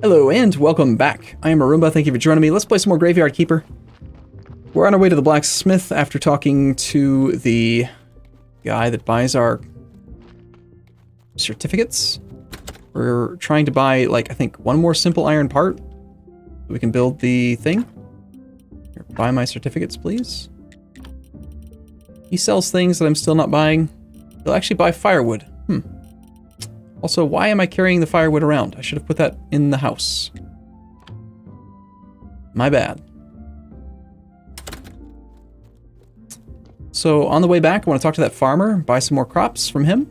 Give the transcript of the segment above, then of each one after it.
Hello and welcome back. I am Arumba, thank you for joining me. Let's play some more Graveyard Keeper. We're on our way to the blacksmith after talking to the guy that buys our certificates. We're trying to buy, like, I think one more simple iron part so we can build the thing. Here, buy my certificates, please. He sells things that I'm still not buying. He'll actually buy firewood. Also, why am I carrying the firewood around? I should have put that in the house. My bad. So on the way back, I want to talk to that farmer, buy some more crops from him.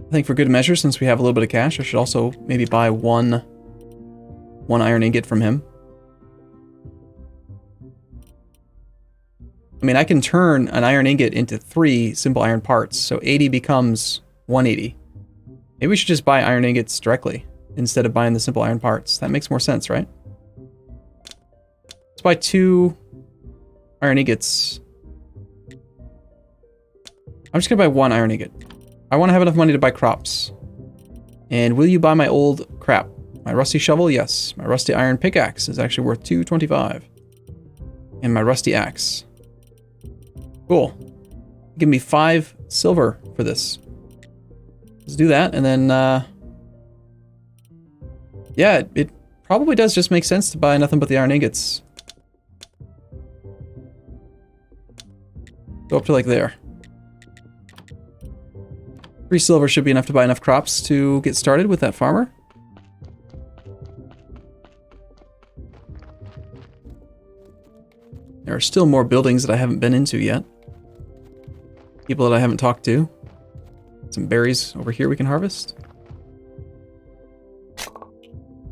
I think for good measure, since we have a little bit of cash, I should also maybe buy one iron ingot from him. I mean, I can turn an iron ingot into 3 simple iron parts, so 80 becomes 180. Maybe we should just buy iron ingots directly instead of buying the simple iron parts. That makes more sense, right? Let's buy 2 iron ingots. I'm just gonna buy 1 iron ingot. I want to have enough money to buy crops. And will you buy my old crap? My rusty shovel, yes. My rusty iron pickaxe is actually worth $2.25. And my rusty axe. Cool. Give me 5 silver for this. Let's do that, and then, yeah, it probably does just make sense to buy nothing but the iron ingots. Go up to, like, there. 3 silver should be enough to buy enough crops to get started with that farmer. There are still more buildings that I haven't been into yet. People that I haven't talked to. Some berries over here we can harvest.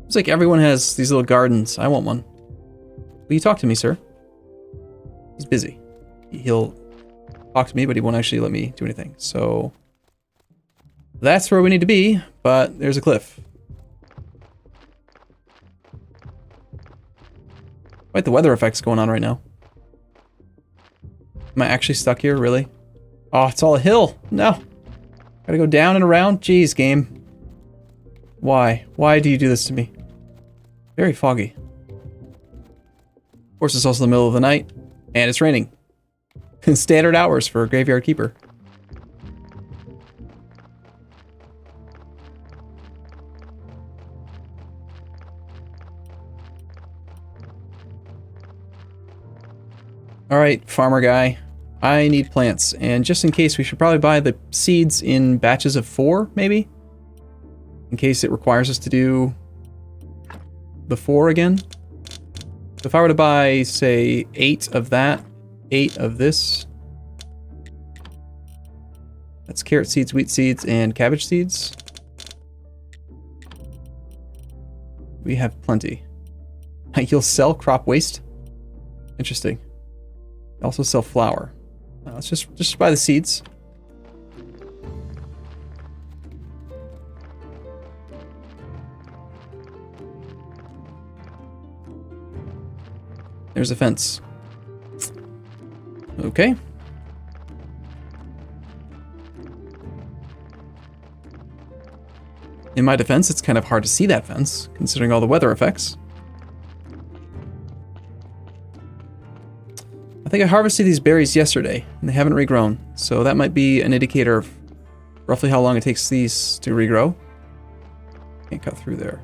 Looks like everyone has these little gardens. I want one. Will you talk to me, sir? He's busy. He'll talk to me, but he won't actually let me do anything. So that's where we need to be, but there's a cliff. Quite the weather effects going on right now. Am I actually stuck here? Really? Oh, it's all a hill. No. Gotta go down and around. Jeez, game. Why? Why do you do this to me? Very foggy. Of course, it's also the middle of the night, and it's raining. Standard hours for a Graveyard Keeper. Alright, farmer guy. I need plants, and just in case, we should probably buy the seeds in batches of 4, maybe? In case it requires us to do the 4 again. So if I were to buy, say, 8 of that, 8 of this. That's carrot seeds, wheat seeds, and cabbage seeds. We have plenty. You'll sell crop waste? Interesting. Also sell flour. Let's just buy the seeds. There's a fence. Okay. In my defense, it's kind of hard to see that fence, considering all the weather effects. I think I harvested these berries yesterday, and they haven't regrown, so that might be an indicator of roughly how long it takes these to regrow. Can't cut through there.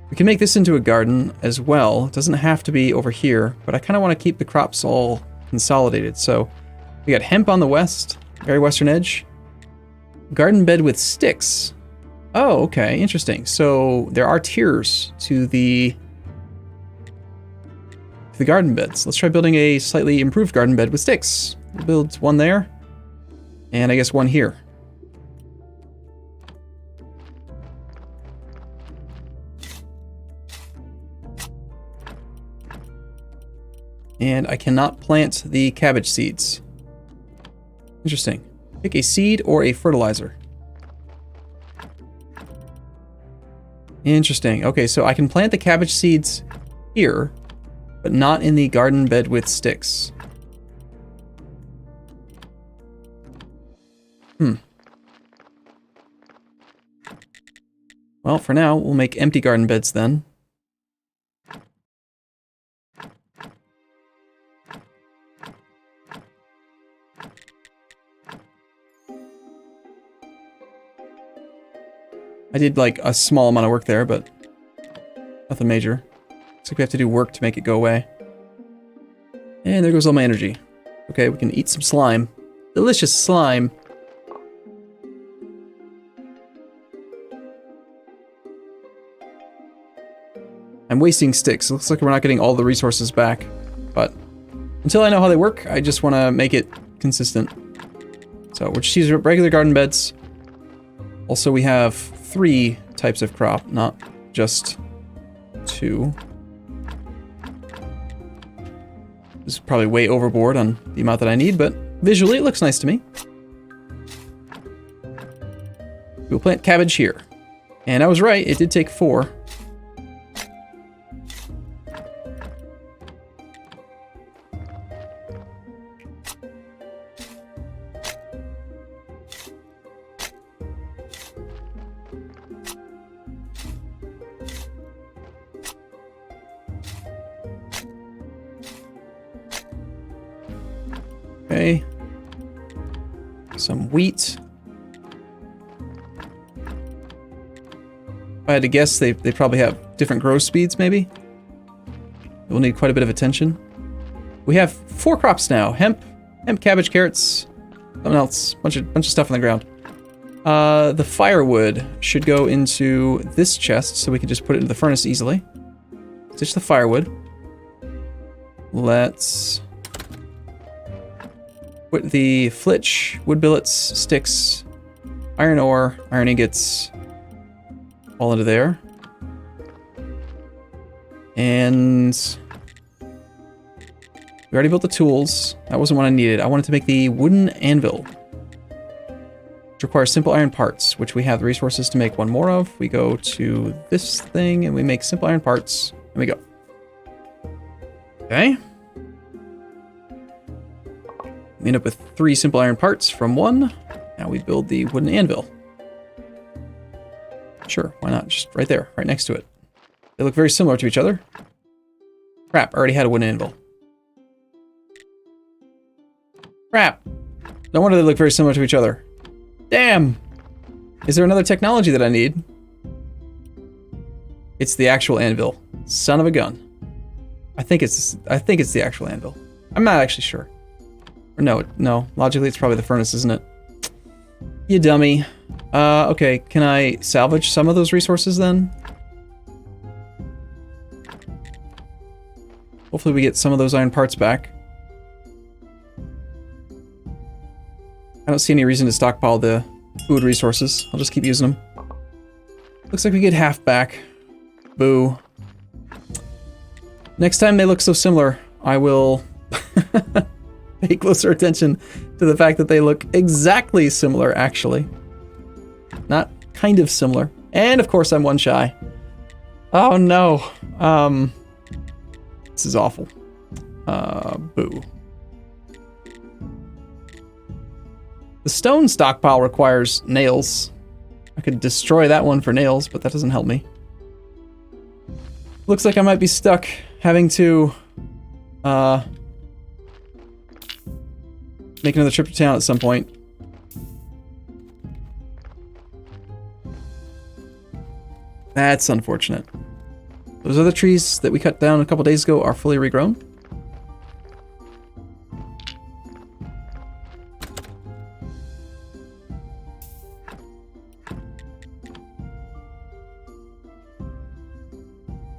We can make this into a garden as well. It doesn't have to be over here, but I kind of want to keep the crops all consolidated. So we got hemp on the west, very western edge. Garden bed with sticks. Oh, okay, interesting. So there are tiers to the garden beds. Let's try building a slightly improved garden bed with sticks. We'll build one there, and I guess one here. And I cannot plant the cabbage seeds. Interesting. Pick a seed or a fertilizer. Interesting. Okay, so I can plant the cabbage seeds here, but not in the garden bed with sticks. Well, for now, we'll make empty garden beds then. I did like a small amount of work there, but nothing major. Looks like we have to do work to make it go away. And there goes all my energy. Okay, we can eat some slime. Delicious slime. I'm wasting sticks. It looks like we're not getting all the resources back. But until I know how they work, I just want to make it consistent. So we're just using regular garden beds. Also, we have 3 types of crop, not just 2. This is probably way overboard on the amount that I need, but visually it looks nice to me. We'll plant cabbage here. And I was right, it did take 4. Okay. Some wheat. If I had to guess, they probably have different growth speeds, maybe? We'll need quite a bit of attention. We have 4 crops now. Hemp, cabbage, carrots, something else. Bunch of stuff on the ground. The firewood should go into this chest, so we can just put it into the furnace easily. Stitch the firewood. Let's put the flitch, wood billets, sticks, iron ore, iron ingots, all into there. And we already built the tools. That wasn't what I needed. I wanted to make the wooden anvil, which requires simple iron parts, which we have the resources to make one more of. We go to this thing and we make simple iron parts, and we go. Okay. We end up with 3 simple iron parts from 1. Now we build the wooden anvil. Sure, why not? Just right there, right next to it. They look very similar to each other. Crap, I already had a wooden anvil. Crap. No wonder they look very similar to each other. Damn! Is there another technology that I need? It's the actual anvil. Son of a gun. I think it's the actual anvil. I'm not actually sure. Or no. Logically, it's probably the furnace, isn't it? You dummy. Okay, can I salvage some of those resources then? Hopefully we get some of those iron parts back. I don't see any reason to stockpile the food resources. I'll just keep using them. Looks like we get half back. Boo. Next time they look so similar, I will pay closer attention to the fact that they look exactly similar, actually. Not kind of similar. And of course I'm 1 shy. Oh no. This is awful. Boo. The stone stockpile requires nails. I could destroy that one for nails, but that doesn't help me. Looks like I might be stuck having to make another trip to town at some point. That's unfortunate. Those other trees that we cut down a couple days ago are fully regrown.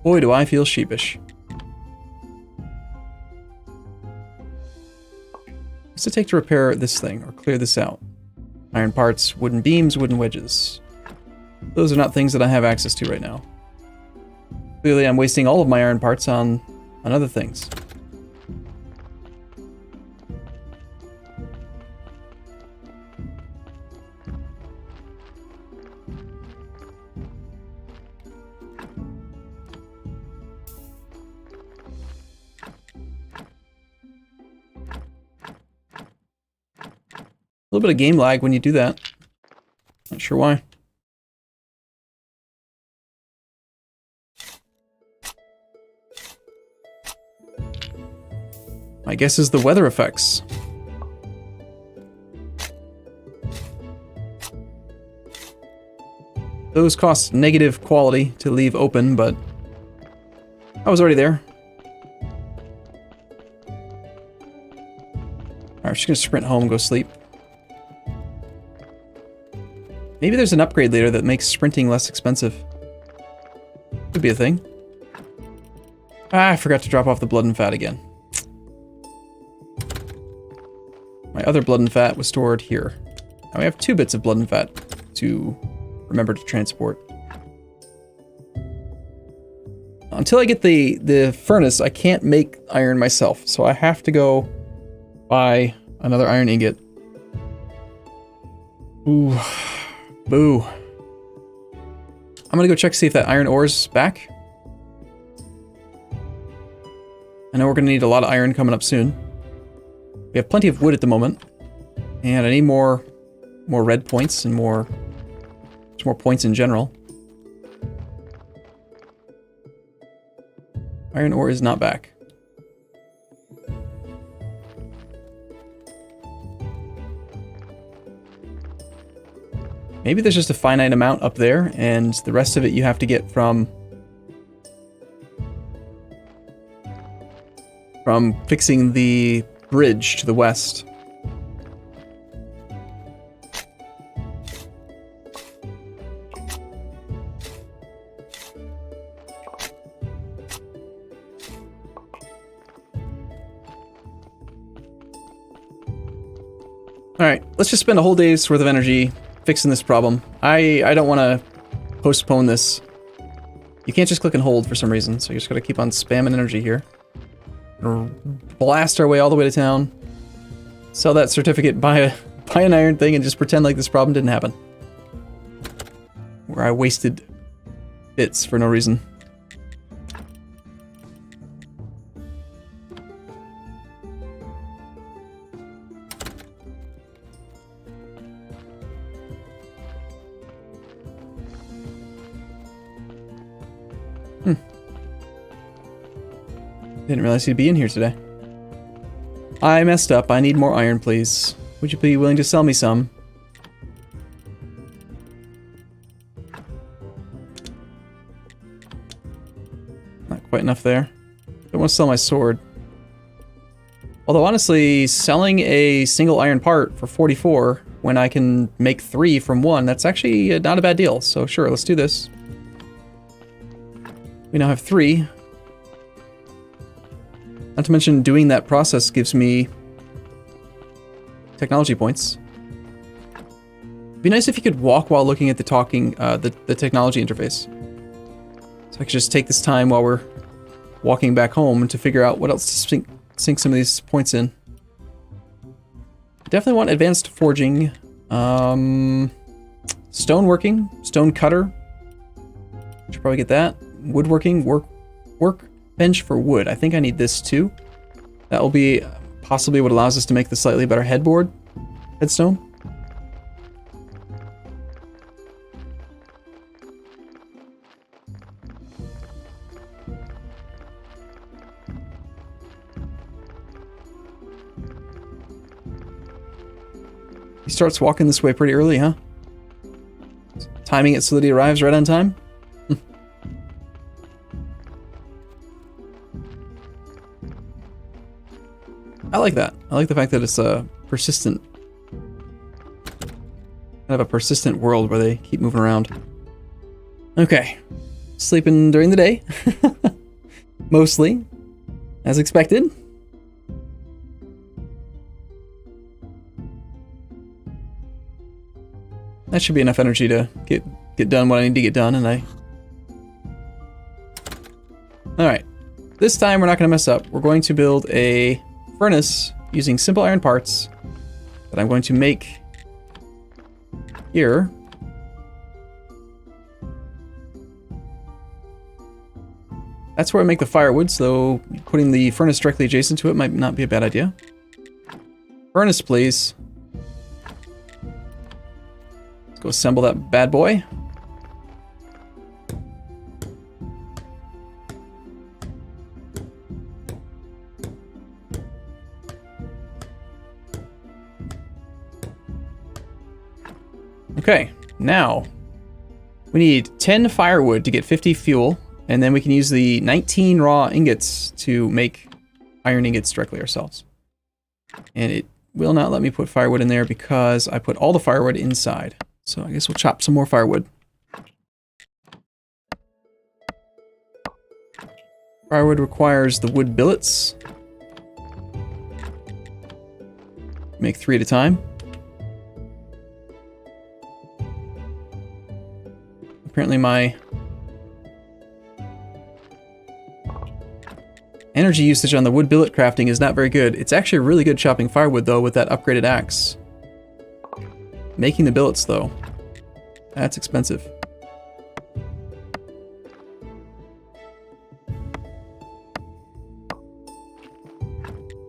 Boy, do I feel sheepish. What's it take to repair this thing or clear this out? Iron parts, wooden beams, wooden wedges. Those are not things that I have access to right now. Clearly, I'm wasting all of my iron parts on other things. little bit of game lag when you do that. Not sure why. My guess is the weather effects. Those cost negative quality to leave open, but I was already there. Alright, I'm just gonna sprint home and go sleep. Maybe there's an upgrade later that makes sprinting less expensive. Could be a thing. Ah, I forgot to drop off the blood and fat again. My other blood and fat was stored here. Now we have 2 bits of blood and fat to remember to transport. Until I get the furnace, I can't make iron myself, so I have to go buy another iron ingot. Ooh. Boo. I'm gonna go check to see if that iron ore's back. I know we're gonna need a lot of iron coming up soon. We have plenty of wood at the moment. And I need more red points and more points in general. Iron ore is not back. Maybe there's just a finite amount up there, and the rest of it you have to get from fixing the bridge to the west. Alright, let's just spend a whole day's worth of energy fixing this problem. I don't want to postpone this. You can't just click and hold for some reason, so you just gotta keep on spamming energy here. Blast our way all the way to town. Sell that certificate, buy an iron thing, and just pretend like this problem didn't happen. Where I wasted bits for no reason. Didn't realize he'd be in here today. I messed up. I need more iron, please. Would you be willing to sell me some? Not quite enough there. Don't want to sell my sword. Although honestly, selling a single iron part for 44 when I can make 3 from 1, that's actually not a bad deal. So sure, let's do this. We now have 3. Not to mention, doing that process gives me technology points. It'd be nice if you could walk while looking at the the technology interface. So I could just take this time while we're walking back home to figure out what else to sink some of these points in. Definitely want advanced forging. Stoneworking, stone cutter. Should probably get that. Woodworking, workbench for wood. I think I need this too. That will be possibly what allows us to make the slightly better headstone. He starts walking this way pretty early, huh? Timing it so that he arrives right on time? I like that. I like the fact that it's a persistent... kind of a persistent world where they keep moving around. Okay. Sleeping during the day. Mostly. As expected. That should be enough energy to get done what I need to get done, and Alright. This time we're not going to mess up. We're going to build a furnace using simple iron parts that I'm going to make here. That's where I make the firewood, so putting the furnace directly adjacent to it might not be a bad idea. Furnace, please. go assemble that bad boy. Okay, now we need 10 firewood to get 50 fuel, and then we can use the 19 raw ingots to make iron ingots directly ourselves. And it will not let me put firewood in there because I put all the firewood inside. So I guess we'll chop some more firewood. Firewood requires the wood billets. Make 3 at a time. Apparently my energy usage on the wood billet crafting is not very good. It's actually really good chopping firewood though with that upgraded axe. Making the billets though, that's expensive.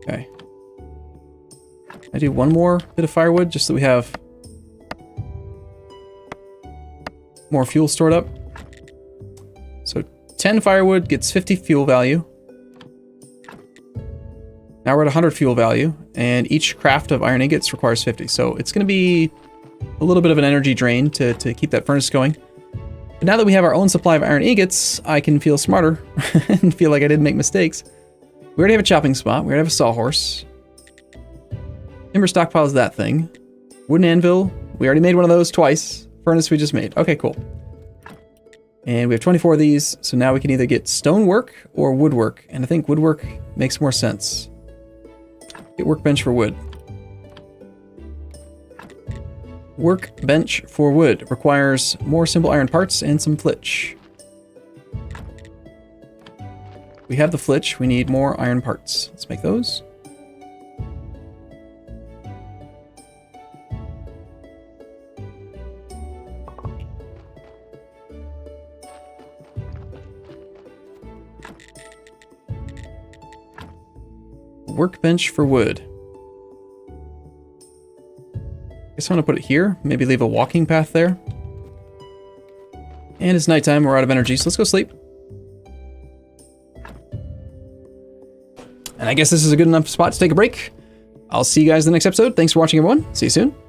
Okay. I do one more bit of firewood just so we have more fuel stored up. So 10 firewood gets 50 fuel value. Now we're at 100 fuel value, and each craft of iron ingots requires 50. So it's going to be a little bit of an energy drain to keep that furnace going. But now that we have our own supply of iron ingots, I can feel smarter and feel like I didn't make mistakes. We already have a chopping spot. We already have a sawhorse. Timber stockpile is that thing. Wooden anvil. We already made one of those twice. Furnace we just made. Okay, cool. And we have 24 of these, so now we can either get stonework or woodwork, and I think woodwork makes more sense. Get workbench for wood. Workbench for wood requires more simple iron parts and some flitch. We have the flitch, we need more iron parts. Let's make those. Workbench for wood. Guess I'm gonna put it here. Maybe leave a walking path there. And it's nighttime, we're out of energy, so let's go sleep. And I guess this is a good enough spot to take a break. I'll see you guys in the next episode. Thanks for watching, everyone. See you soon.